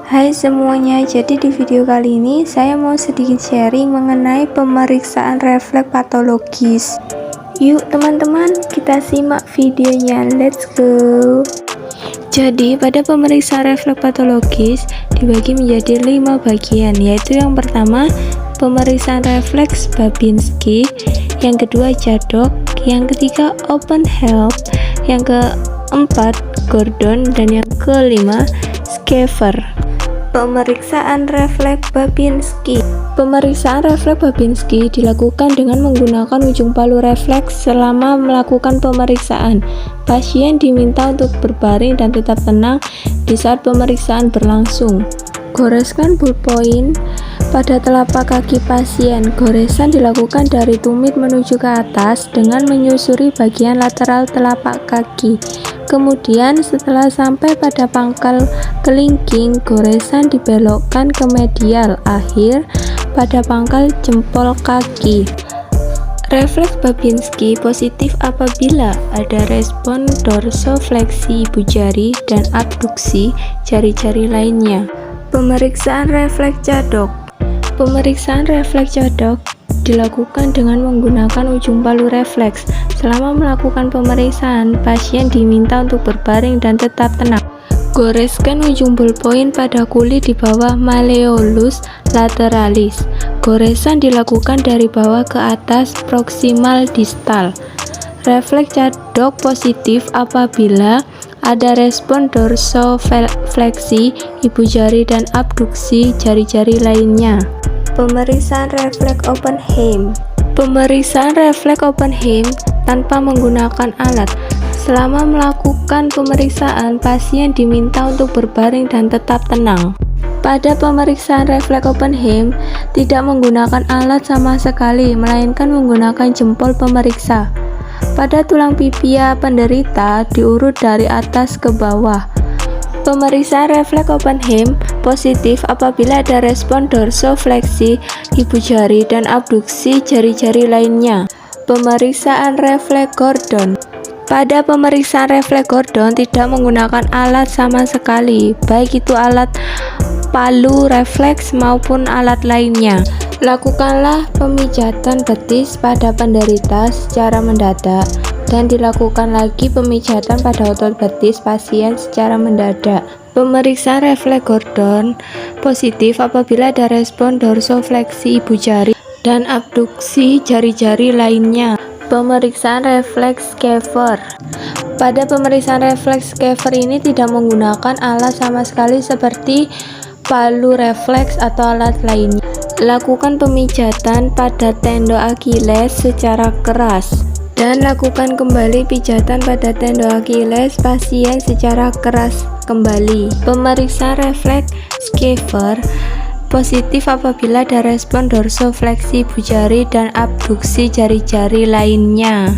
Hai semuanya, jadi di video kali ini saya mau sedikit sharing mengenai pemeriksaan refleks patologis. Yuk teman-teman, kita simak videonya, let's go. Jadi pada pemeriksaan refleks patologis dibagi menjadi 5 bagian, yaitu yang pertama pemeriksaan refleks Babinski, yang kedua Chadok, yang ketiga Open Help, yang keempat Gordon, dan yang kelima Schaefer. Pemeriksaan refleks Babinski. Pemeriksaan refleks Babinski dilakukan dengan menggunakan ujung palu refleks. Selama melakukan pemeriksaan, pasien diminta untuk berbaring dan tetap tenang di saat pemeriksaan berlangsung. Goreskan ballpoint pada telapak kaki pasien. Goresan dilakukan dari tumit menuju ke atas dengan menyusuri bagian lateral telapak kaki. Kemudian setelah sampai pada pangkal kelingking, goresan dibelokkan ke medial akhir pada pangkal jempol kaki. Refleks Babinski positif apabila ada respon dorsofleksi ibu jari dan abduksi jari-jari lainnya. Pemeriksaan refleks Chadok. Pemeriksaan refleks Chadok dilakukan dengan menggunakan ujung palu refleks. Selama melakukan pemeriksaan, pasien diminta untuk berbaring dan tetap tenang. Goreskan ujung ballpoint pada kulit di bawah malleolus lateralis. Goresan dilakukan dari bawah ke atas proksimal distal. Refleks Chadok positif apabila ada respon dorsofleksi ibu jari dan abduksi jari-jari lainnya. Pemeriksaan refleks Oppenheim. Pemeriksaan refleks Oppenheim tanpa menggunakan alat. Selama melakukan pemeriksaan, pasien diminta untuk berbaring dan tetap tenang. Pada pemeriksaan refleks Oppenheim tidak menggunakan alat sama sekali, melainkan menggunakan jempol pemeriksa. Pada tulang pipia penderita diurut dari atas ke bawah. Pemeriksaan refleks Oppenheim positif apabila ada respon dorsofleksi ibu jari dan abduksi jari-jari lainnya. Pemeriksaan refleks Gordon. Pada pemeriksaan refleks Gordon tidak menggunakan alat sama sekali, baik itu alat palu refleks maupun alat lainnya. Lakukanlah pemijatan betis pada penderita secara mendadak dan dilakukan lagi pemijatan pada otot betis pasien secara mendadak. Pemeriksaan refleks Gordon positif apabila ada respon dorsofleksi ibu jari dan abduksi jari-jari lainnya. Pemeriksaan refleks Schaefer. Pada pemeriksaan refleks Schaefer ini tidak menggunakan alat sama sekali seperti palu refleks atau alat lainnya. Lakukan pemijatan pada tendon Achilles secara keras dan lakukan kembali pijatan pada tendon Achilles pasien secara keras kembali. Pemeriksaan refleks Schaefer positif apabila ada respon dorsofleksi ibu jari dan abduksi jari-jari lainnya.